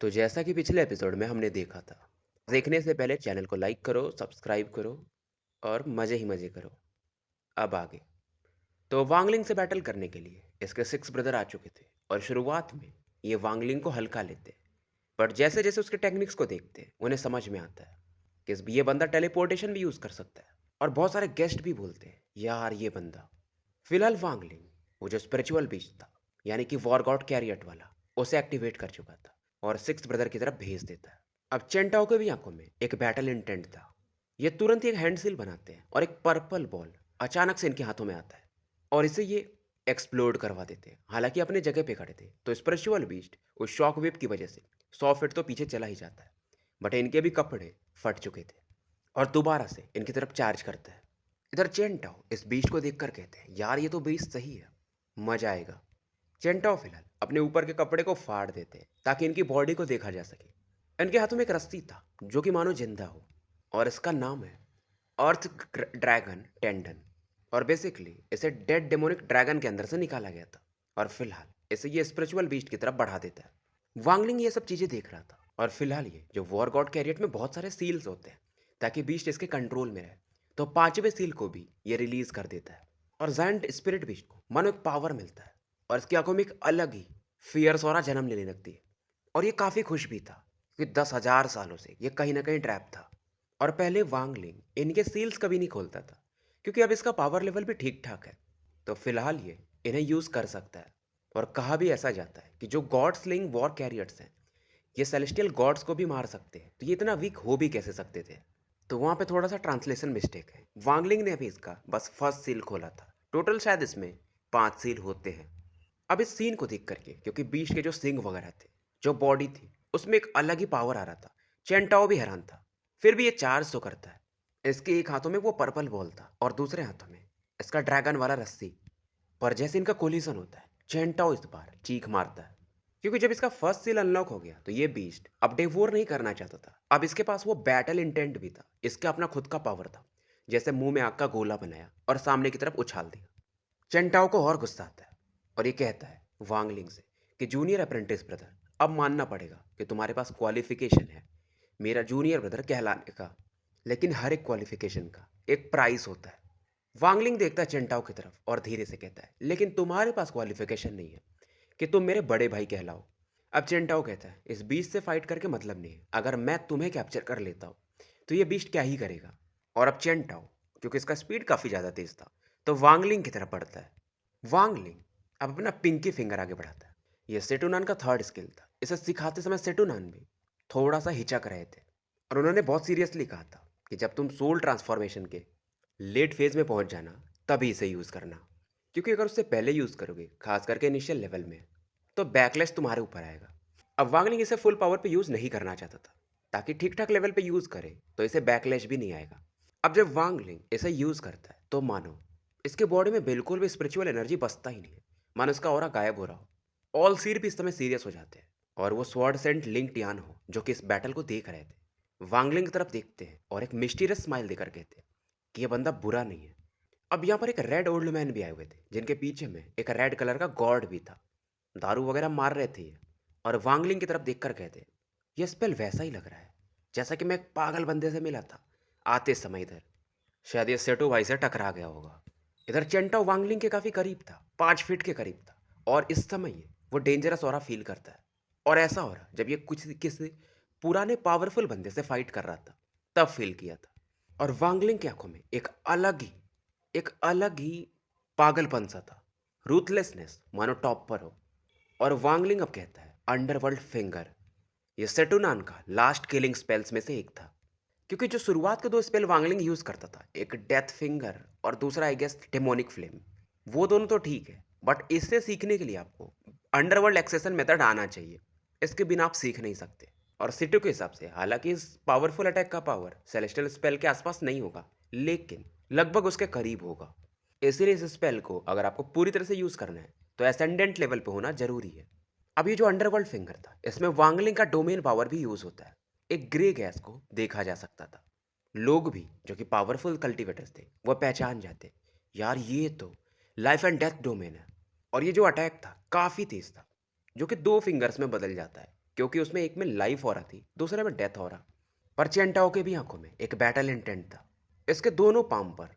तो जैसा कि पिछले एपिसोड में हमने देखा था, देखने से पहले चैनल को लाइक करो, सब्सक्राइब करो और मज़े ही मज़े करो। अब आगे। तो वांगलिंग से बैटल करने के लिए इसके 6 ब्रदर आ चुके थे और शुरुआत में ये वांगलिंग को हल्का लेते। बट जैसे-जैसे उसके टेक्निक्स को देखते हैं, उन्हें समझ में आता है कि ये बंदा टेलीपोर्टेशन भी यूज़ कर सकता है और बहुत सारे गेस्ट भी बोलते हैं, यार ये बंदा। फिलहाल वांगलिंग, वो जो स्पिरिचुअल बीस्ट था, यानी कि वॉर गॉड कैरियट वाला, उसे एक्टिवेट कर चुका था और 6th ब्रदर की तरफ भेज देता है। अब चेंटाओ के भी आंखों में एक बैटल इंटेंट था। ये तुरंत ही एक हैंड बनाते हैं और एक पर्पल बॉल अचानक से इनके हाथों में आता है और इसे ये एक्सप्लोड करवा देते हैं। हालांकि अपने जगह पे खड़े थे तो स्पिरिचुअल बीस्ट उस शॉक वेव की वजह से 100 फीट तो पीछे चला ही जाता है। बट इनके भी कपड़े फट चुके थे और दोबारा से इनकी तरफ चार्ज करता है। इधर चेंटाओ इस बीस्ट को देखकर कहते हैं, यार ये तो बीस्ट सही है, मजा आएगा। चेंटाओ फिलहाल अपने ऊपर के कपड़े को फाड़ देते हैं ताकि इनकी बॉडी को देखा जा सके। इनके हाथों में एक रस्सी था जो कि मानो जिंदा हो और इसका नाम है अर्थ ड्रैगन टेंडन। और बेसिकली इसे डेड डेमोनिक ड्रैगन के अंदर से निकाला गया था और फिलहाल इसे ये स्पिरिचुअल बीस्ट की तरफ बढ़ा देता है। वांगलिंग ये सब चीजें देख रहा था और फिलहाल ये जो वॉर गॉड कैरियट में बहुत सारे सील्स होते हैं ताकि बीस्ट इसके कंट्रोल में रहे, तो 5वें सील को भी ये रिलीज कर देता है और जायंट स्पिरिट बीस्ट को मानो एक पावर मिलता है और इसकी आंखों में एक अलग ही फियर्स और जन्म लेने लगती है। और ये काफ़ी खुश भी था क्योंकि 10,000 सालों से ये कहीं ना कहीं ट्रैप था। और पहले वांगलिंग इनके सील्स कभी नहीं खोलता था क्योंकि अब इसका पावर लेवल भी ठीक ठाक है, तो फिलहाल ये इन्हें यूज़ कर सकता है। और कहा भी ऐसा जाता है कि जो गॉड स्लिंग वॉर कैरियर्स हैं, ये सेलेस्टियल गॉड्स को भी मार सकते हैं, तो ये इतना वीक हो भी कैसे सकते थे। तो वहाँ पे थोड़ा सा ट्रांसलेशन मिस्टेक है। वांगलिंग ने अभी इसका बस फर्स्ट सील खोला था, टोटल शायद इसमें 5 सील होते हैं। अब इस सीन को देख करके, क्योंकि बीच के जो सिंग वगैरह थे, जो बॉडी थी, उसमें एक अलग ही पावर आ रहा था। चेंटाओ भी हैरान था। फिर भी ये चार्ज तो करता है। इसके एक हाथों में वो पर्पल बॉल था और दूसरे हाथों में इसका ड्रैगन वाला रस्सी। पर जैसे इनका कोलिजन होता है, चेंटाओ इस बार चीख मारता है क्योंकि जब इसका फर्स्ट सील अनलॉक हो गया तो ये बीस्ट अब डेवोर नहीं करना चाहता था। अब इसके पास वो बैटल इंटेंट भी था, इसका अपना खुद का पावर था। जैसे मुंह में आग का गोला बनाया और सामने की तरफ उछाल दिया। चेंटाओ को और गुस्सा आता है और ये कहता है वांगलिंग से कि जूनियर अप्रेंटिस ब्रदर, अब मानना पड़ेगा कि तुम्हारे पास क्वालिफिकेशन है मेरा जूनियर ब्रदर कहलाने का, लेकिन हर एक क्वालिफिकेशन का एक प्राइस होता है। वांगलिंग देखता है चेंटाओ की तरफ और धीरे से कहता है, लेकिन तुम्हारे पास क्वालिफिकेशन नहीं है कि तुम मेरे बड़े भाई कहलाओ। अब चेंटाओ कहता है, इस बीस्ट से फाइट करके मतलब नहीं है, अगर मैं तुम्हें कैप्चर कर लेता हूँ तो ये बीस्ट क्या ही करेगा। और अब चेंटाओ, क्योंकि इसका स्पीड काफ़ी ज़्यादा तेज था, तो वांगलिंग की तरफ बढ़ता है। वांगलिंग अब अपना पिंकी फिंगर आगे बढ़ाता है। यह सेटुनान का थर्ड स्किल था। इसे सिखाते समय सेटुनान भी थोड़ा सा हिचक रहे थे और उन्होंने बहुत सीरियसली कहा था कि जब तुम सोल ट्रांसफॉर्मेशन के लेट फेज में पहुंच जाना तभी इसे यूज़ करना, क्योंकि अगर उससे पहले यूज़ करोगे, खास करके इनिशियल लेवल में, तो बैकलैश तुम्हारे ऊपर आएगा। अब वांगलिंग इसे फुल पावर पे यूज़ नहीं करना चाहता था ताकि ठीक ठाक लेवल पे यूज़ करे तो इसे बैकलैश भी नहीं आएगा। अब जब वांगलिंग इसे यूज़ करता है तो मानो इसके बॉडी में बिल्कुल भी स्पिरिचुअल एनर्जी बसता ही नहीं है, मानो इसका ऑरा गायब हो रहा हो। ऑल सीर भी इस समय सीरियस हो जाते हैं और वो स्वॉर्ड सेंट लिंक टियान हो जो कि इस बैटल को देख रहे थे, वांगलिंग की तरफ देखते हैं और एक मिस्टीरियस स्माइल देकर कहते हैं कि ये बंदा बुरा नहीं है। अब यहाँ पर एक रेड ओल्ड मैन भी आए हुए थे जिनके पीछे में एक रेड कलर का गॉड भी था। दारू वगैरह मार रहे थे ये और वांगलिंग की तरफ देखकर कहते, ये स्पेल वैसा ही लग रहा है जैसा कि मैं एक पागल बंदे से मिला था आते समय इधर। शायद ये सेटो भाई से टकरा गया होगा। इधर चेंटाओ वांगलिंग के काफ़ी करीब था, 5 फीट के करीब था और इस समय ये वो डेंजरस ऑरा फील करता है। और ऐसा हो रहा जब ये कुछ किसी पुराने पावरफुल बंदे से फाइट कर रहा था तब फील किया था। और वांगलिंग की आंखों में एक अलग ही पागलपन सा था, रूथलेसनेस मानो टॉप पर हो। और वांगलिंग अब कहता है, अंडरवर्ल्ड फिंगर, ये सेटुनान का लास्ट किलिंग स्पेल्स में से एक था। क्योंकि जो शुरुआत के 2 स्पेल वांगलिंग यूज करता था, एक डेथ फिंगर और दूसरा आई गेस डेमोनिक फ्लेम, वो दोनों तो ठीक है, बट इससे सीखने के लिए आपको अंडरवर्ल्ड एक्सेशन मेथड आना चाहिए। इसके बिना आप सीख नहीं सकते। और सिटू के हिसाब से हालांकि इस पावरफुल अटैक का पावर सेलेस्टियल स्पेल के आसपास नहीं होगा, लेकिन लगभग उसके करीब होगा। इसीलिए इस स्पेल को अगर आपको पूरी तरह से यूज करना है तो एसेंडेंट लेवल पे होना जरूरी है। अब ये जो अंडरवर्ल्ड फिंगर था, इसमें वांगलिंग का डोमेन पावर भी यूज होता है। एक ग्रे गैस को देखा जा सकता था। लोग भी जो कि पावरफुल कल्टीवेटर्स थे वो पहचान जाते, यार ये तो लाइफ एंड डेथ डोमेन है। और ये जो अटैक था काफ़ी तेज था, जो कि 2 फिंगर्स में बदल जाता है। क्योंकि उसमें एक में लाइफ हो रहा थी, दूसरे में डेथ हो रहा। पर चेंटाओ के भी आंखों में एक बैटल इंटेंट था। इसके दोनों पाम पर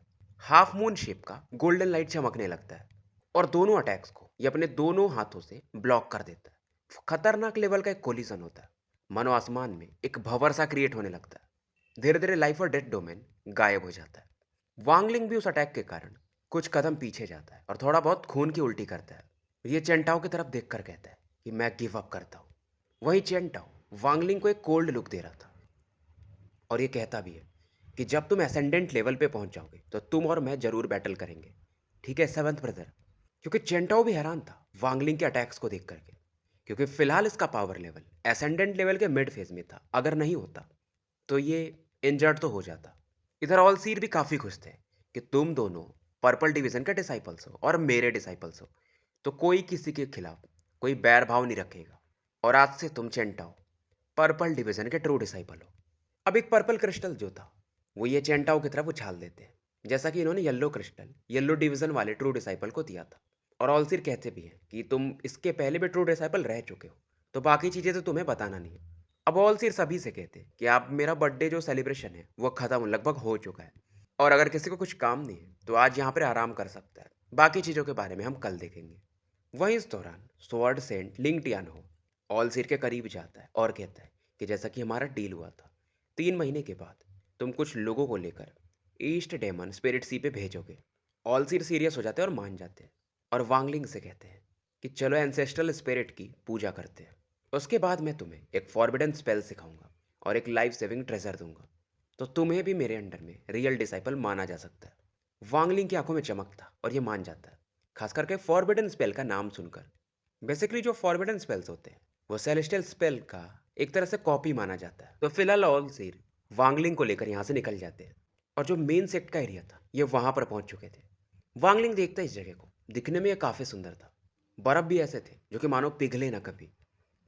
हाफ मून शेप का गोल्डन लाइट चमकने लगता है और दोनों अटैक्स को ये अपने दोनों हाथों से ब्लॉक कर देता है। खतरनाक लेवल का एक कोलिजन होता है। मानो आसमान में एक भंवर सा क्रिएट होने लगता है। धीरे धीरे लाइफ और डेथ डोमेन गायब हो जाता है। वांगलिंग भी उस अटैक के कारण कुछ कदम पीछे जाता है और थोड़ा बहुत खून की उल्टी करता है। ये चेंटाओ की तरफ देखकर कहता है कि मैं गिव अप करता हूँ। वहीं चेंटाओ वांगलिंग को एक कोल्ड लुक दे रहा था और ये कहता भी है कि जब तुम असेंडेंट लेवल पे पहुंच जाओगे तो तुम और मैं जरूर बैटल करेंगे। ठीक है सेवंथ ब्रदर। क्योंकि चेंटाओ भी हैरान था वांगलिंग के अटैक्स को देख करके, क्योंकि फिलहाल इसका पावर लेवल असेंडेंट लेवल के मिड फेज में था। अगर नहीं होता तो ये इंजर्ड तो हो जाता। इधर ऑल सीर भी काफ़ी खुश थे कि तुम दोनों पर्पल डिवीजन के डिसाइपल्स हो और मेरे डिसाइपल्स हो, तो कोई किसी के खिलाफ कोई बैर भाव नहीं रखेगा। और आज से तुम चेंटाओ पर्पल डिवीजन के ट्रू डिसाइपल हो। अब एक पर्पल क्रिस्टल जो था वो ये चेंटाओ की तरफ उछाल देते हैं, जैसा कि इन्होंने येलो क्रिस्टल येलो डिवीजन वाले ट्रू डिसाइपल को दिया था। और ऑलसिर कहते भी हैं कि तुम इसके पहले भी ट्रू डिसाइपल रह चुके हो, तो बाकी चीज़ें तो तुम्हें बताना नहीं है। अब ऑलसिर सभी से कहते हैं कि आप मेरा बर्थडे जो सेलिब्रेशन है वो ख़त्म लगभग हो चुका है, और अगर किसी को कुछ काम नहीं है तो आज यहाँ पर आराम कर सकता है। बाकी चीज़ों के बारे में हम कल देखेंगे। वहीं इस दौरान स्वॉर्ड सेंट लिंगटियान हो ऑलसिर के करीब जाता है और कहता है कि जैसा कि हमारा डील हुआ था, 3 महीने के बाद तुम कुछ लोगों को लेकर ईस्ट डेमन स्पिरिट सी पे भेजोगे। ऑलसीर सीरियस हो जाते हैं और मान जाते हैं और वांगलिंग से कहते हैं कि चलो एंसेस्ट्रल स्पिरिट की पूजा करते हैं। उसके बाद मैं तुम्हें एक फॉरबिडन स्पेल सिखाऊंगा और एक लाइफ सेविंग ट्रेजर दूंगा, तो तुम्हें भी मेरे अंडर में रियल डिसाइपल माना जा सकता है। वांगलिंग की आंखों में चमक था और ये मान जाता है, खास करके फॉरबिडन स्पेल का नाम सुनकर। बेसिकली जो फॉरबिडन स्पेल्स होते हैं वो सेलेस्टियल स्पेल का एक तरह से कॉपी माना जाता है। तो फिलहाल ऑल सीर वांगलिंग को लेकर यहाँ से निकल जाते हैं और जो मेन सेट का एरिया था ये वहाँ पर पहुँच चुके थे। वांगलिंग देखता है इस जगह को, दिखने में ये काफ़ी सुंदर था। बर्फ़ भी ऐसे थे जो कि मानो पिघले ना कभी।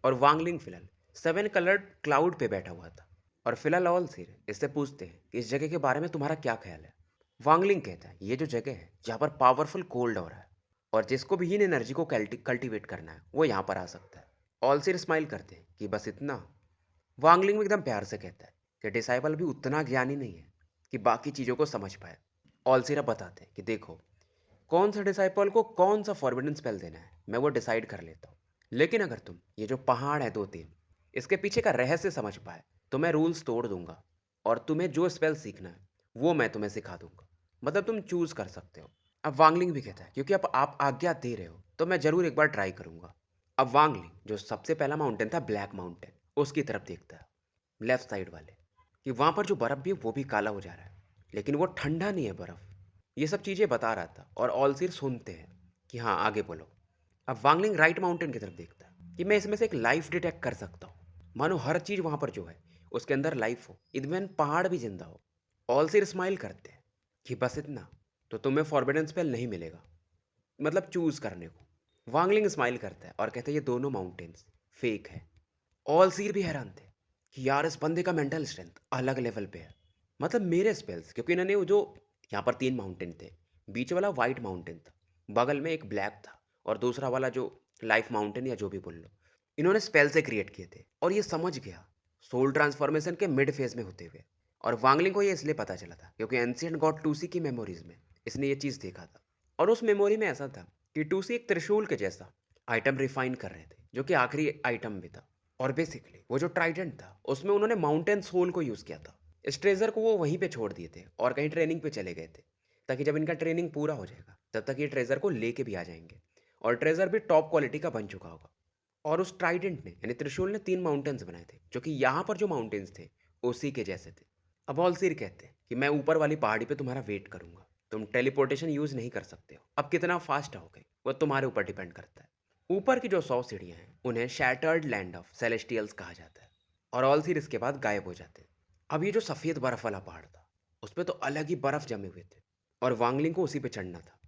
और वांगलिंग फिलहाल 7 कलर्ड क्लाउड पे बैठा हुआ था। और फिलहाल ऑल सीर इससे पूछते हैं कि इस जगह के बारे में तुम्हारा क्या ख्याल है। वांगलिंग कहता है ये जो जगह है जहाँ पर पावरफुल कोल्ड हो रहा है और जिसको भी इन एनर्जी को कल्टीवेट करना है वो यहाँ पर आ सकता है। ऑलसिर स्माइल करते हैं कि बस इतना। वांगलिंग में एकदम प्यार से कहता है कि डिसाइपल भी उतना ज्ञानी नहीं है कि बाकी चीज़ों को समझ पाए। ऑलसिर अब बताते हैं कि देखो, कौन सा डिसाइपल को कौन सा फॉरबिडन स्पेल देना है मैं वो डिसाइड कर लेता हूँ, लेकिन अगर तुम ये जो पहाड़ है 2-3 इसके पीछे का रहस्य समझ पाए तो मैं रूल्स तोड़ दूंगा और तुम्हें जो स्पेल सीखना है वो मैं तुम्हें सिखा दूंगा। मतलब तुम चूज कर सकते हो। अब वांगलिंग भी कहता है क्योंकि अब आप आज्ञा दे रहे हो तो मैं जरूर एक बार ट्राई करूंगा। अब वांगलिंग जो सबसे पहला माउंटेन था ब्लैक माउंटेन उसकी तरफ देखता है, लेफ्ट साइड वाले, कि वहाँ पर जो बर्फ़ भी है वो भी काला हो जा रहा है, लेकिन वो ठंडा नहीं है बर्फ़। ये सब चीज़ें बता रहा था और ऑलसिर सुनते हैं कि हाँ आगे बोलो। अब वांगलिंग राइट माउंटेन की तरफ देखता है कि मैं इसमें से एक लाइफ डिटेक्ट कर सकता हूँ, मानो हर चीज़ वहाँ पर जो है उसके अंदर लाइफ हो, इवन पहाड़ भी जिंदा हो। ऑलसिर स्माइल करते हैं कि बस इतना, तो तुम्हें फॉरबिडन स्पेल नहीं मिलेगा, मतलब चूज करने को। वांगलिंग स्माइल करता है और कहता है ये दोनों माउंटेन्स फेक है। ऑल सीर भी हैरान थे कि यार इस बंदे का मेंटल स्ट्रेंथ अलग लेवल पे है। मतलब मेरे स्पेल्स, क्योंकि इन्होंने वो जो यहाँ पर 3 माउंटेन थे, बीच वाला वाइट माउंटेन था, बगल में एक ब्लैक था और दूसरा वाला जो लाइफ माउंटेन या जो भी बोल लो, इन्होंने स्पेल से क्रिएट किए थे। और ये समझ गया सोल ट्रांसफॉर्मेशन के मिड फेज में होते हुए। और वांगलिंग को ये इसलिए पता चला था क्योंकि एंशियंट गॉड टूसी की मेमोरीज में इसने ये चीज़ देखा था। और उस मेमोरी में ऐसा था कि टूसी एक त्रिशूल के जैसा आइटम रिफाइन कर रहे थे जो कि आखिरी आइटम भी था। और बेसिकली वो जो ट्राइडेंट था उसमें उन्होंने माउंटेन सोल को यूज़ किया था। इस ट्रेजर को वो वहीं पे छोड़ दिए थे और कहीं ट्रेनिंग पे चले गए थे, ताकि जब इनका ट्रेनिंग पूरा हो जाएगा तब तक ये ट्रेजर को लेके भी आ जाएंगे और ट्रेजर भी टॉप क्वालिटी का बन चुका होगा। और उस ट्राइडेंट ने यानी त्रिशूल ने 3 माउंटेन्स बनाए थे जो कि यहाँ पर जो माउंटेन्स थे उसी के जैसे थे। अब ऑलसीर कहते हैं कि मैं ऊपर वाली पहाड़ी पे तुम्हारा वेट करूंगा, तुम टेलीपोर्टेशन यूज़ नहीं कर सकते हो। अब कितना फास्ट आओगे वो तुम्हारे ऊपर डिपेंड करता है। ऊपर की जो 100 सीढ़ियाँ हैं उन्हें शैटर्ड लैंड ऑफ सेलेस्टियल्स कहा जाता है। और ऑलसीर इसके बाद गायब हो जाते हैं। अब ये जो सफ़ेद बर्फ वाला पहाड़ था उस पर तो अलग ही बर्फ जमे हुए थे और वांगलिंग को उसी पे चढ़ना था।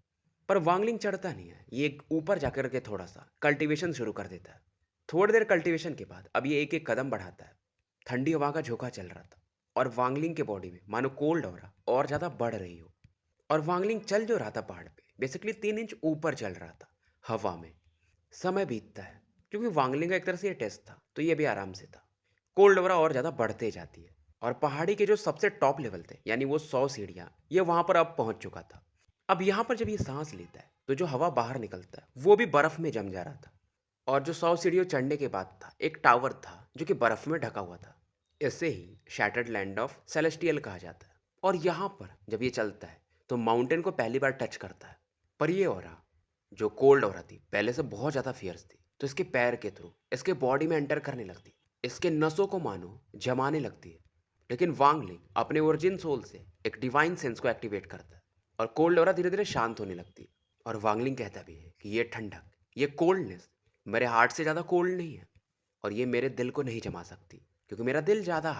पर वांगलिंग चढ़ता नहीं है, ये ऊपर जाकर के थोड़ा सा कल्टीवेशन शुरू कर देता है। थोड़ी देर कल्टीवेशन के बाद अब ये एक एक कदम बढ़ाता है। ठंडी हवा का झोंका चल रहा था और वांगलिंग के बॉडी में मानो कोल्ड हो रहा और ज़्यादा बढ़ रही हो। और वांगलिंग चल जो रहा था पहाड़ पे बेसिकली 3 इंच ऊपर चल रहा था हवा में। समय बीतता है क्योंकि वांगलिंग का एक तरह से ये टेस्ट था, तो ये भी आराम से था। कोल्ड ओरा और ज़्यादा बढ़ते जाती है और पहाड़ी के जो सबसे टॉप लेवल थे, यानी वो 100 सीढ़ियाँ, ये वहाँ पर अब पहुँच चुका था। अब यहाँ पर जब ये साँस लेता है, तो जो हवा बाहर निकलता है, वो भी बर्फ़ में जम जा रहा था। और जो 100 सीढ़ियों चढ़ने के बाद था, एक टावर था, जो कि बर्फ़ में ढका हुआ था। इसे ही शैटर्ड लैंड ऑफ सेलेस्टियल कहा जाता है। और यहाँ पर जब ये चलता है, तो माउंटेन को पहली बार टच करता है। पर ये ऑरा, जो कोल्ड ऑरा थी, पहले से बहुत ज़्यादा फ़ियर्स थी, तो इसके पैर के थ्रू इसके बॉडी में एंटर करने लगती है। इसके नसों को मानो जमाने लगती है। लेकिन वांग लिंग अपने ओरिजिन सोल से एक डिवाइन सेंस को एक्टिवेट करता है और कोल्ड ऑरा धीरे धीरे शांत होने लगती है। और वांगलिंग कहता भी है कि ये ठंडक, ये कोल्डनेस मेरे हार्ट से ज़्यादा कोल्ड नहीं है और ये मेरे दिल को नहीं जमा सकती, क्योंकि मेरा दिल ज़्यादा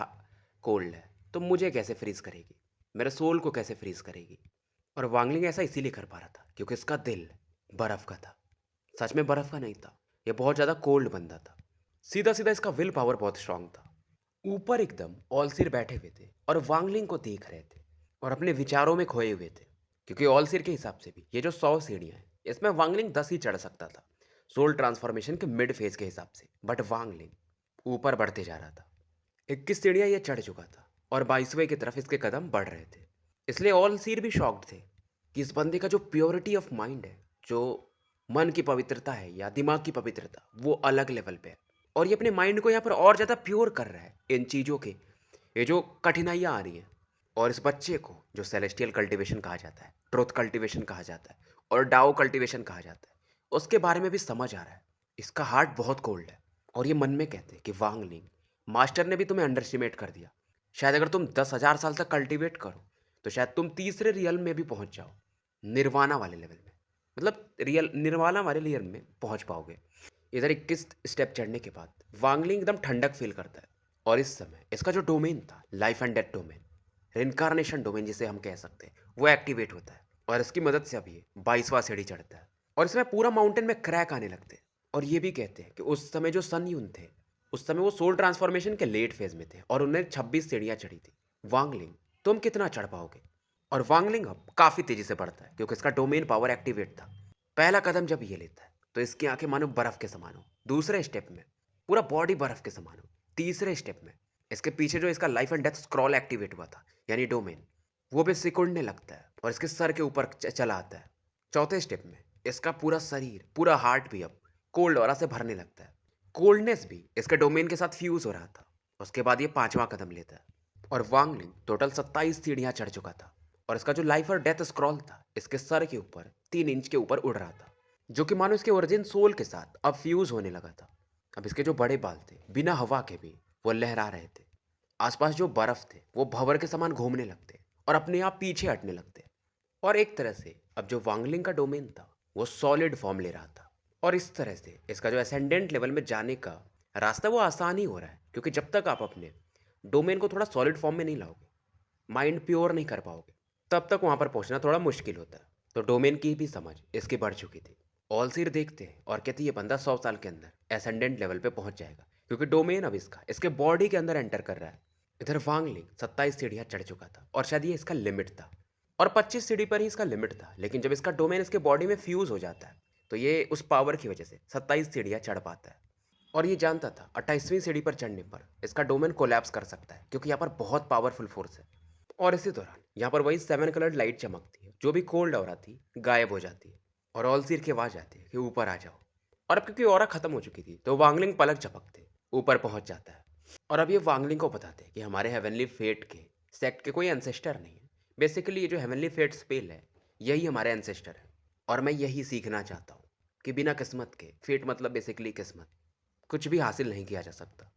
कोल्ड है, तो मुझे कैसे फ्रीज़ करेगी, मेरे सोल को कैसे फ्रीज़ करेगी। और वांगलिंग ऐसा इसीलिए कर पा रहा था क्योंकि इसका दिल बर्फ़ का था। सच में बर्फ़ का नहीं था, ये बहुत ज़्यादा कोल्ड बंदा था। सीधा सीधा इसका विल पावर बहुत स्ट्रांग था। ऊपर एकदम ऑलसिर बैठे हुए थे और वांगलिंग को देख रहे थे और अपने विचारों में खोए हुए थे, क्योंकि ऑलसिर के हिसाब से भी ये जो 100 सीढ़ियाँ हैं, इसमें वांगलिंग 10 ही चढ़ सकता था सोल ट्रांसफॉर्मेशन के मिड फेज के हिसाब से। बट वांगलिंग ऊपर बढ़ते जा रहा था। 21 सीढ़ियाँ ये चढ़ चुका था और 22वें की तरफ इसके कदम बढ़ रहे थे। इसलिए ऑल सीर भी शॉक्ड थे कि इस बंदे का जो प्योरिटी ऑफ माइंड है, जो मन की पवित्रता है या दिमाग की पवित्रता, वो अलग लेवल पे है। और ये अपने माइंड को यहाँ पर और ज़्यादा प्योर कर रहा है इन चीज़ों के, ये जो कठिनाइयाँ आ रही हैं। और इस बच्चे को जो सेलेस्टियल कल्टीवेशन कहा जाता है, ट्रुथ कल्टीवेशन कहा जाता है और डाओ कल्टीवेशन कहा जाता है, उसके बारे में भी समझ आ रहा है। इसका हार्ट बहुत कोल्ड है और ये मन में कहते हैं कि वांगलिंग, मास्टर ने भी तुम्हें अंडर एस्टिमेट कर दिया। शायद अगर तुम 10,000 साल तक कल्टीवेट करो, तो शायद तुम तीसरे रियल में भी पहुंच जाओ, निर्वाणा वाले लेवल में। मतलब रियल निर्वाणा वाले लेयर में पहुंच पाओगे। इधर 21 स्टेप चढ़ने के बाद वांगलिंग एकदम ठंडक फील करता है। और इस समय इसका जो डोमेन था, life and death domain, reincarnation domain जिसे हम कह सकते हैं, वो एक्टिवेट होता है। और इसकी मदद से अब ये 22वां सीढ़ी चढ़ता है और इसमें पूरा माउंटेन में क्रैक आने लगते हैं। और ये भी कहते हैं कि उस समय जो सन यून थे, उस समय वो सोल ट्रांसफॉर्मेशन के लेट फेज में थे और उन्हें 26 सीढ़ियाँ चढ़ी थी। वांगलिंग, तुम कितना चढ़ पाओगे? और वांगलिंग अब काफ़ी तेज़ी से बढ़ता है क्योंकि इसका डोमेन पावर एक्टिवेट था। पहला कदम जब ये लेता है, तो इसकी आंखें मानो बर्फ़ के समान हो। दूसरे स्टेप में पूरा बॉडी बर्फ़ के समान हो। तीसरे स्टेप में इसके पीछे जो इसका life and death scroll activate हुआ था, यानी डोमेन, वो भी सिकुड़ने लगता है और इसके सर के ऊपर चला आता है। चौथे स्टेप में इसका पूरा शरीर, पूरा हार्ट भी अब कोल्ड ऑरा से भरने लगता है। कोल्डनेस भी इसके डोमेन के साथ फ्यूज हो रहा था। उसके बाद ये 5वां कदम लेता है और वांगलिंग टोटल 27 सीढ़ियाँ चढ़ चुका था और इसका जो लाइफ और डेथ स्क्रॉल था, इसके सर के ऊपर 3 इंच के ऊपर उड़ रहा था, जो कि मानो इसके ओरिजिन सोल के साथ अब फ्यूज होने लगा था। अब इसके जो बड़े बाल थे, बिना हवा के भी वो लहरा रहे थे। आसपास जो बर्फ थे, वो भंवर के समान घूमने लगते और अपने आप पीछे हटने लगते। और एक तरह से अब जो वांगलिंग का डोमेन था, वो सॉलिड फॉर्म ले रहा था। और इस तरह से इसका जो असेंडेंट लेवल में जाने का रास्ता वो आसान ही हो रहा है, क्योंकि जब तक आप अपने डोमेन को थोड़ा सॉलिड फॉर्म में नहीं लाओगे, माइंड प्योर नहीं कर पाओगे, तब तक वहाँ पर पहुँचना थोड़ा मुश्किल होता है। तो डोमेन की भी समझ इसकी बढ़ चुकी थी। ऑलसीर देखते हैं और कहती है ये बंदा 100 साल के अंदर एसेंडेंट लेवल पे पहुंच जाएगा, क्योंकि डोमेन अब इसका इसके बॉडी के अंदर एंटर कर रहा है। इधर वांगलिंग 27 सीढ़ियाँ चढ़ चुका था और शायद ये इसका लिमिट था और 25 सीढ़ी पर ही इसका लिमिट था। लेकिन जब इसका डोमेन इसके बॉडी में फ्यूज हो जाता है, तो ये उस पावर की वजह से 27 सीढ़ियाँ चढ़ पाता है। और ये जानता था 28वीं सीढ़ी पर चढ़ने पर इसका डोमेन कोलैप्स कर सकता है, क्योंकि यहाँ पर बहुत पावरफुल फोर्स है। और इसी दौरान यहाँ पर वही 7 कलर्ड लाइट चमकती है, जो भी कोल्ड ऑरा थी गायब हो जाती है और ऑलसीर की आवाज़ आती है कि ऊपर आ जाओ। और अब क्योंकि ऑरा खत्म हो चुकी थी, तो वांगलिंग पलक झपकते ऊपर पहुंच जाता है। और अब ये वांगलिंग को बताते हैं कि हमारे हेवनली फेट के सेक्ट के कोई एंसेस्टर नहीं है। बेसिकली ये जो हेवनली फेट स्पेल है, यही हमारे एंसेस्टर है। और मैं यही सीखना चाहता हूँ कि बिना किस्मत के, फेट मतलब बेसिकली किस्मत, कुछ भी हासिल नहीं किया जा सकता।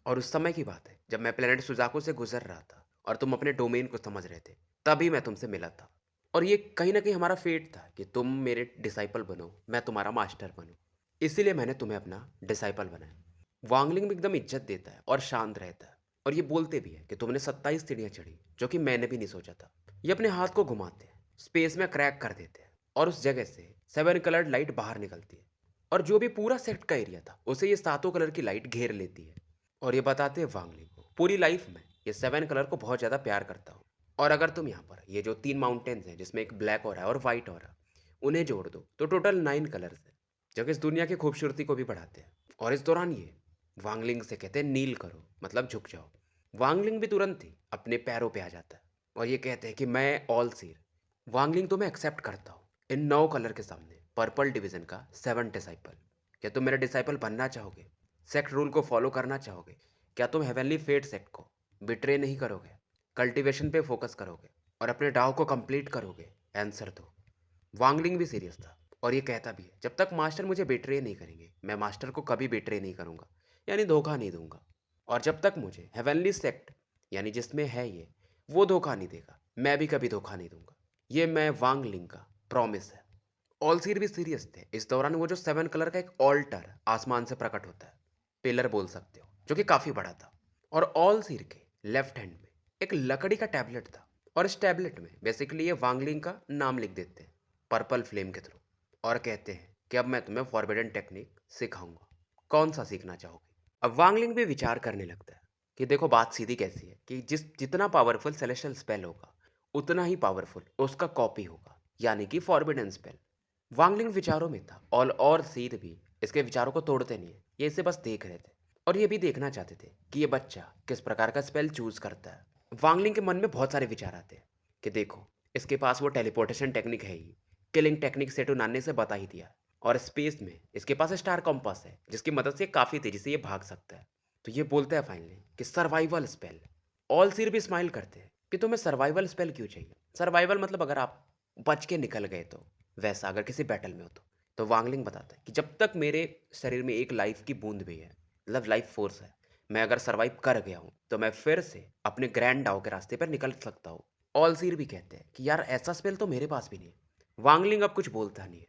और उस समय की बात है जब मैं प्लेनेट सुजाको से गुजर रहा था और तुम अपने डोमेन को समझ रहे थे, तभी मैं तुमसे मिला था। और ये कहीं ना कहीं हमारा फेट था कि तुम मेरे डिसाइपल बनो, मैं तुम्हारा मास्टर बनूं। इसीलिए मैंने तुम्हें अपना डिसाइपल बनाया। वांगलिंग भी एकदम इज्जत देता है और शांत रहता है और ये बोलते भी है कि तुमने 27 सीढ़ियाँ चढ़ी, जो कि मैंने भी नहीं सोचा था। ये अपने हाथ को घुमाते हैं, स्पेस में क्रैक कर देते हैं और उस जगह से 7 कलर्ड लाइट बाहर निकलती है और जो भी पूरा सेक्ट का एरिया था, उसे ये सातों कलर की लाइट घेर लेती है। और ये बताते हैं वांगलिंग को, पूरी लाइफ में ये 7 कलर को बहुत ज़्यादा प्यार करता हूँ। और अगर तुम यहाँ पर ये जो 3 माउंटेन्स हैं, जिसमें एक ब्लैक हो रहा है और वाइट हो रहा है, उन्हें जोड़ दो तो टोटल 9 कलर्स हैं, जो कि इस दुनिया की खूबसूरती को भी बढ़ाते हैं। और इस दौरान ये वांगलिंग से कहते हैं नील करो, मतलब झुक जाओ। वांगलिंग भी तुरंत ही अपने पैरों पे आ जाता है और ये कहते हैं कि मैं ऑल सीर वांगलिंग तो मैं एक्सेप्ट करता हूँ इन 9 कलर के सामने पर्पल डिवीजन का 7 डिसाइपल। क्या तुम मेरे डिसाइपल बनना चाहोगे? सेक्ट रूल को फॉलो करना चाहोगे? क्या तुम हेवनली फेट सेक्ट को बिट्रे नहीं करोगे? कल्टीवेशन पे फोकस करोगे और अपने डाव को कंप्लीट करोगे? आंसर दो। वांगलिंग भी सीरियस था और ये कहता भी है जब तक मास्टर मुझे बेट्रे नहीं करेंगे मैं मास्टर को कभी बेट्रे नहीं करूंगा, यानी धोखा नहीं दूंगा। और जब तक मुझे हेवनली सेक्ट यानी जिसमें है ये वो धोखा नहीं देगा मैं भी कभी धोखा नहीं दूंगा। ये मैं वांगलिंग का प्रॉमिस है। ऑलसीर भी सीरियस थे इस दौरान। वो जो 7 कलर का एक ऑल्टर आसमान से प्रकट होता है, पिलर बोल सकते हो, जो कि काफी बड़ा था। और ऑलसीर के लेफ्ट हैंड में एक लकड़ी का टैबलेट था और इस टैबलेट में बेसिकली ये वांगलिंग का नाम लिख देते हैं पर्पल फ्लेम के थ्रू और कहते हैं कि अब मैं तुम्हें फॉरबिडन टेक्निक सिखाऊंगा, कौन सा सीखना चाहोगे? अब वांगलिंग भी विचार करने लगता है कि देखो बात सीधी कैसी है कि जितना पावरफुल सेलेस्टियल स्पेल होगा उतना ही पावरफुल उसका कॉपी होगा, यानी कि फॉरबिडन स्पेल। वांगलिंग विचारों में था और सीध भी इसके विचारों को तोड़ते नहीं है, ये इसे बस देख रहे थे और ये भी देखना चाहते थे कि ये बच्चा किस प्रकार का स्पेल चूज करता है। वांगलिंग के मन में बहुत सारे विचार आते हैं कि देखो इसके पास वो टेलीपोर्टेशन टेक्निक है ही, किलिंग टेक्निक सेटू नाने से बता ही दिया, और स्पेस में इसके पास स्टार कॉम्पास है जिसकी मदद से काफी तेजी से ये भाग सकता है। तो ये बोलता है फाइनली कि सर्वाइवल स्पेल। ऑल सीर भी स्माइल करते हैं कि तुम्हें सर्वाइवल स्पेल क्यों चाहिए? सर्वाइवल मतलब अगर आप बच के निकल गए तो, वैसा अगर किसी बैटल में हो तो वांगलिंग बताता है कि जब तक मेरे शरीर में एक लाइफ की बूंद भी है, मतलब लाइफ फोर्स है, मैं अगर सर्वाइव कर गया हूं तो मैं फिर से अपने ग्रैंड डाउ के रास्ते पर निकल सकता हूँ। ऑलसीर भी कहते हैं कि यार ऐसा स्पेल तो मेरे पास भी नहीं है। वांगलिंग अब कुछ बोलता नहीं है।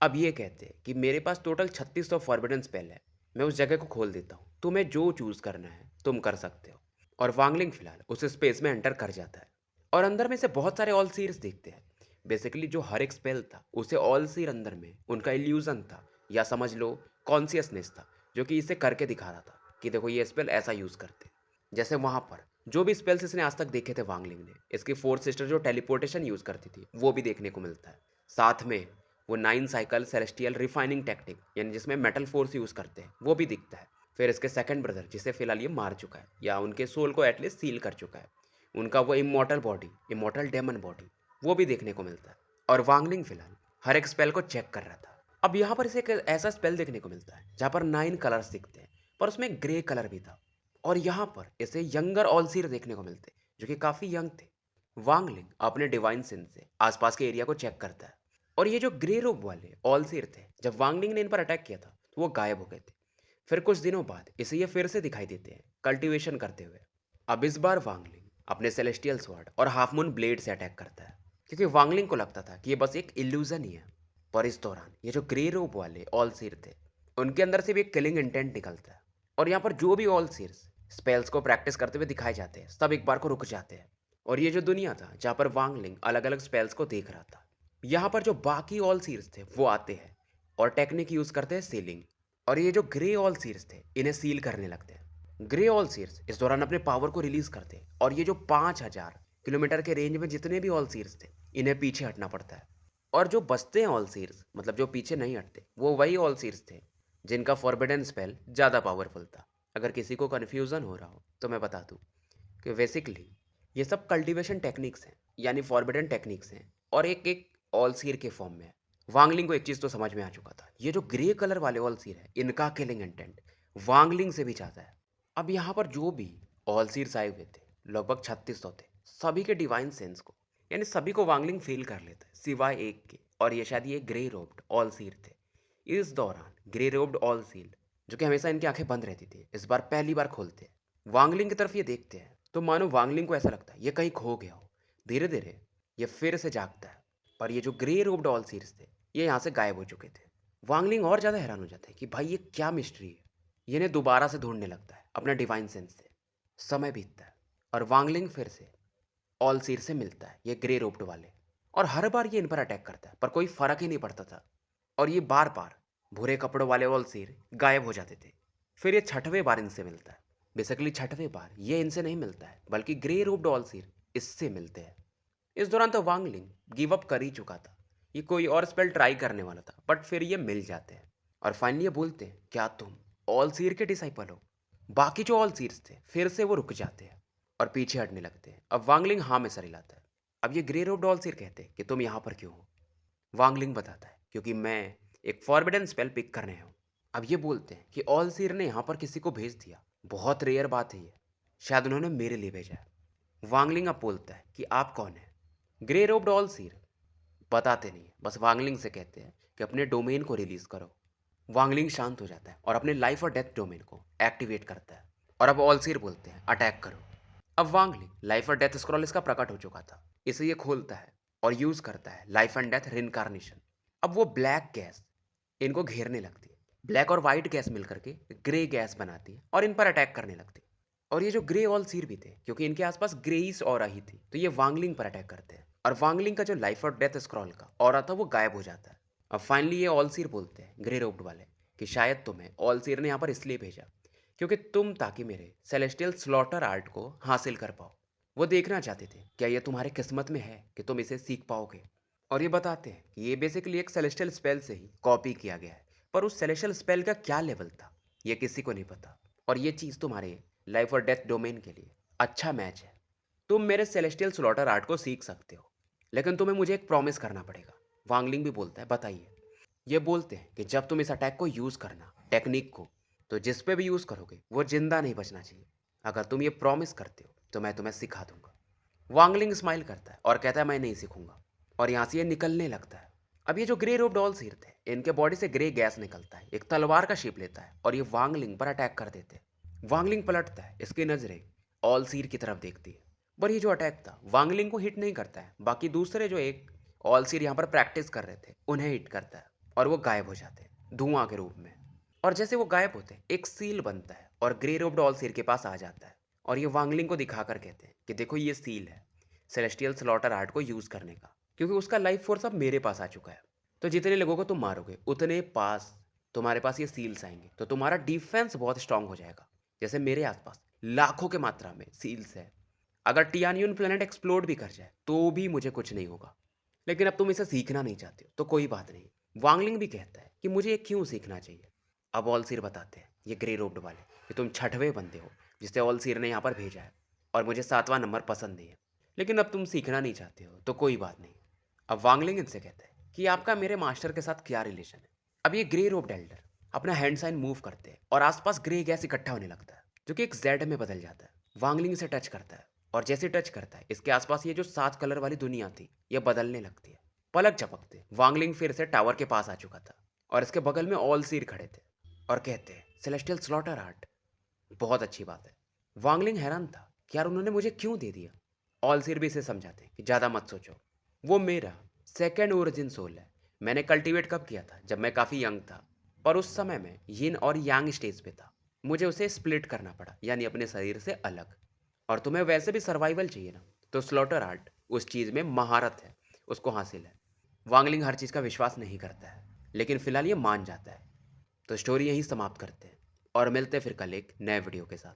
अब ये कहते हैं कि मेरे पास टोटल 36 तो फॉरबिडन स्पेल है, मैं उस जगह को खोल देता हूँ, तुम्हें जो चूज करना है तुम कर सकते हो। और वांगलिंग फिलहाल उस स्पेस में एंटर कर जाता है और अंदर में से बहुत सारे ऑल सीर्स देखते हैं। बेसिकली जो हर एक स्पेल था उसे ऑल सीर अंदर में उनका इल्यूजन था, या समझ लो कॉन्सियसनेस था, जो कि इसे करके दिखा रहा था कि देखो ये स्पेल ऐसा यूज करते। जैसे वहां पर जो भी स्पेल्स इसने आज तक देखे थे वांगलिंग ने, इसकी फोर्थ सिस्टर जो टेलीपोर्टेशन यूज करती थी वो भी देखने को मिलता है। साथ में वो 9 साइकिल सेलेस्टियल रिफाइनिंग टेक्निक यानी जिसमें मेटल फोर्स यूज करते हैं वो भी दिखता है। फिर इसके सेकंड ब्रदर जिसे फिलहाल ये मार चुका है या उनके सोल को एटलीस्ट सील कर चुका है, उनका वो immortal body, immortal demon body, वो भी देखने को मिलता है। और वांगलिंग फिलहाल हर एक स्पेल को चेक कर रहा था। अब यहाँ पर इसे एक ऐसा स्पेल देखने को मिलता है जहाँ पर 9 कलर्स दिखते हैं पर उसमें ग्रे कलर भी था। और यहाँ पर इसे यंगर ऑलसीर देखने को मिलते जो कि काफी यंग थे। वांगलिंग अपने डिवाइन सेंस से आसपास के एरिया को चेक करता है और ये जो ग्रे रोब वाले ऑलसीर थे, जब वांगलिंग ने इन पर अटैक किया था तो वो गायब हो गए थे। फिर कुछ दिनों बाद इसे ये फिर से दिखाई देते हैं कल्टीवेशन करते हुए। अब इस बार वांगलिंग अपने सेलेस्टियल स्वॉर्ड और हाफ मून ब्लेड से अटैक करता है क्योंकि वांगलिंग को लगता था कि ये बस एक इल्यूजन ही है। पर इस दौरान ये जो ग्रे रोब वाले ऑल सीर थे उनके अंदर से भी एक किलिंग इंटेंट निकलता है और यहाँ पर जो भी ऑल सीर्स स्पेल्स को प्रैक्टिस करते हुए दिखाए जाते हैं सब एक बार को रुक जाते हैं। और ये जो दुनिया था जहाँ पर वांगलिंग अलग अलग स्पेल्स को देख रहा था, यहाँ पर जो बाकी ऑल सीर्स थे वो आते हैं और टेक्निक यूज करते हैं सीलिंग। और ये जो ग्रे ऑल सीर्स थे इन्हें सील करने लगते हैं। ग्रे ऑल सीर्स इस दौरान अपने पावर को रिलीज करते हैं और ये जो 5000 किलोमीटर के रेंज में जितने भी ऑल सीर्स थे इन्हें पीछे हटना पड़ता है। और जो बचते हैं ऑल सीर्स, मतलब जो पीछे नहीं हटते, वो वही ऑल सीर्स थे जिनका फॉरबिडन स्पेल ज़्यादा पावरफुल था। अगर किसी को कन्फ्यूज़न हो रहा हो तो मैं बता दूं कि बेसिकली ये सब कल्टीवेशन टेक्निक्स हैं, यानी फॉरबिडन टेक्निक्स हैं और एक एक ऑल सीर के फॉर्म में है। वांगलिंग को एक चीज़ तो समझ में आ चुका था, ये जो ग्रे कलर वाले ऑल सीर है इनका किलिंग इंटेंट वांगलिंग से भी ज़्यादा है। अब यहाँ पर जो भी ऑल सीर्स आए हुए थे लगभग 3600 थे, सभी के डिवाइन सेंस को यानी सभी को वांगलिंग फेल कर लेता है सिवाय एक के, और ये शायद ये ग्रे रोब्ड ऑल सीर थे। इस दौरान ग्रे रोब्ड ऑल सील जो कि हमेशा इनकी आंखें बंद रहती थी इस बार पहली बार खोलते हैं। वांगलिंग की तरफ ये देखते हैं तो मानो वांगलिंग को ऐसा लगता है ये कहीं खो गया हो। धीरे धीरे ये फिर से जागता है पर ये जो ग्रे रोब्ड ऑल सीर्स थे ये यहाँ से गायब हो चुके थे। वांगलिंग और ज़्यादा हैरान हो जाता है कि भाई ये क्या मिस्ट्री है। ये इन्हें दोबारा से ढूंढने लगता है अपना डिवाइन सेंस से। समय बीतता है और वांगलिंग फिर से ऑल सीर से मिलता है ये ग्रे रोब्ड वाले, और हर बार ये इन पर अटैक करता है पर कोई फर्क ही नहीं पड़ता था। और ये बार बार भूरे कपड़ों वाले ऑल सीर गायब हो जाते थे। फिर ये छठवें बार इनसे मिलता है। बेसिकली छठवें बार ये इनसे नहीं मिलता है बल्कि ग्रे रोब्ड ऑल सीर इससे मिलते हैं। इस दौरान तो वांगलिंग गिव अप कर ही चुका था, ये कोई और स्पेल ट्राई करने वाला था बट फिर ये मिल जाते हैं और फाइनली ये बोलते हैं क्या तुम ऑल सीर के डिसाइपल हो। बाकी जो ऑल सीर्स थे फिर से वो रुक जाते हैं और पीछे हटने लगते हैं। अब वांगलिंग हाँ में सर हिलाता है। अब ये ग्रे रोब्ड ऑल सीर कहते हैं कि तुम यहाँ पर क्यों हो। वांगलिंग बताता है क्योंकि मैं एक फॉरबिडन स्पेल पिक करने हूँ। अब ये बोलते हैं कि ऑल सीर ने यहाँ पर किसी को भेज दिया। बहुत रेयर बात है ये, शायद उन्होंने मेरे लिए भेजा है। वांगलिंग अब बोलता है कि आप कौन है। ग्रे रोब्ड ऑल सीर बताते नहीं है, बस वांगलिंग से कहते हैं कि अपने डोमेन को रिलीज करो। वांगलिंग शांत हो जाता है और अपने लाइफ और डेथ डोमेन को एक्टिवेट करता है। और अब ऑलसीर बोलते हैं अटैक करो। अब वांगलिंग लाइफ और डेथ स्क्रॉल इसका प्रकट हो चुका था, इसे ये खोलता है और यूज करता है लाइफ एंड डेथ रिनकारनेशन। अब वो ब्लैक गैस इनको घेरने लगती है। ब्लैक और वाइट गैस मिलकर के ग्रे गैस बनाती है और इन पर अटैक करने लगती है। और ये जो ग्रे ऑल सीर भी थे, क्योंकि इनके आसपास ग्रेइस ऑरा ही थी, तो ये वांगलिंग पर अटैक करते हैं और वांगलिंग का जो लाइफ और डेथ स्क्रॉल का ऑरा था वो गायब हो जाता है। अब फाइनली ये ऑल सीर बोलते हैं ग्रे रोब्ड वाले कि शायद तुम्हें ऑल सीर ने यहाँ पर इसलिए भेजा क्योंकि तुम ताकि मेरे सेलेस्टियल स्लॉटर आर्ट को हासिल कर पाओ। वो देखना चाहते थे क्या ये तुम्हारे किस्मत में है कि तुम इसे सीख पाओगे। और ये बताते हैं कि ये बेसिकली एक सेलेस्टियल स्पेल से ही कॉपी किया गया है, पर उस सेलेस्टियल स्पेल का क्या लेवल था ये किसी को नहीं पता। और ये चीज़ तुम्हारे लाइफ और डेथ डोमेन के लिए अच्छा मैच है। तुम मेरे सेलेस्टियल स्लॉटर आर्ट को सीख सकते हो, लेकिन तुम्हें मुझे एक प्रॉमिस करना पड़ेगा। वांगलिंग भी बोलता है बताइए। ये बोलते हैं कि जब तुम इस अटैक को यूज़ करना, टेक्निक को, तो जिस पे भी यूज़ करोगे वो जिंदा नहीं बचना चाहिए। अगर तुम ये प्रॉमिस करते हो तो मैं तुम्हें सिखा दूंगा। वांगलिंग स्माइल करता है और कहता है मैं नहीं सीखूंगा, और यहाँ से ये निकलने लगता है। अब ये जो ग्रे रोब डॉल सीर थे, इनके बॉडी से ग्रे गैस निकलता है, एक तलवार का शेप लेता है और ये वांगलिंग पर अटैक कर देते हैं। वांगलिंग पलटता है, इसकी नजरें ऑल सीर की तरफ देखती है, पर ये जो अटैक था वांगलिंग को हिट नहीं करता है। बाकी दूसरे जो एक ऑल सीर यहाँ पर प्रैक्टिस कर रहे थे उन्हें हिट करता है और वो गायब हो जाते हैं धुआं के रूप में। और जैसे वो गायब होते हैं एक सील बनता है और ग्रे रोब्ड ऑल सीर के पास आ जाता है और ये वांगलिंग को दिखाकर कहते हैं कि देखो ये सील है सेलेस्टियल स्लॉटर आर्ट को यूज करने का, क्योंकि उसका लाइफ फोर्स अब मेरे पास आ चुका है। तो जितने लोगों को तुम मारोगे उतने पास तुम्हारे पास ये सील्स आएंगे, तो तुम्हारा डिफेंस बहुत स्ट्रांग हो जाएगा। जैसे मेरे आसपास लाखों के मात्रा में सील्स है, अगर टियानियन प्लेनेट एक्सप्लोड भी कर जाए तो भी मुझे कुछ नहीं होगा। लेकिन अब तुम इसे सीखना नहीं चाहते हो तो कोई बात नहीं। वांगलिंग भी कहता है कि मुझे ये क्यों सीखना चाहिए। अब ऑलसीर बताते हैं ये ग्रे रोब्ड वाले कि तुम छठवें बंदे हो जिसे ऑलसीर ने यहाँ पर भेजा है, और मुझे सातवां नंबर पसंद नहीं है। लेकिन अब तुम सीखना नहीं चाहते हो तो कोई बात नहीं। अब वांगलिंग इनसे कहता है कि आपका मेरे मास्टर के साथ क्या रिलेशन है। अब ये ग्रे रोब्ड एल्डर अपना हैंड साइन मूव करते हैं और आसपास ग्रे गैस इकट्ठा होने लगता है जो कि एक जेड में बदल जाता है। वांगलिंग इसे टच करता है और जैसे टच करता है इसके आसपास ये जो 7 कलर वाली दुनिया थी ये बदलने लगती है। पलक झपकते वांगलिंग फिर से टावर के पास आ चुका था और इसके बगल में ऑल सीर खड़े थे और कहते हैं सेलेस्टियल स्लॉटर आर्ट, बहुत अच्छी बात है। वांगलिंग हैरान था कि यार उन्होंने मुझे क्यों दे दिया। ऑल सीर भी इसे समझाते हैं कि ज़्यादा मत सोचो, वो मेरा सेकेंड ओरिजिन सोल है। मैंने कल्टीवेट कब किया था, जब मैं काफ़ी यंग था, पर उस समय में यिन और यांग स्टेज पे था। मुझे उसे स्प्लिट करना पड़ा, यानी अपने शरीर से अलग। और तुम्हें वैसे भी सर्वाइवल चाहिए ना, तो स्लॉटर आर्ट उस चीज़ में महारत है, उसको हासिल है। वांगलिंग हर चीज़ का विश्वास नहीं करता है, लेकिन फिलहाल ये मान जाता है। तो स्टोरी यहीं समाप्त करते हैं और मिलते हैं फिर कल एक नए वीडियो के साथ।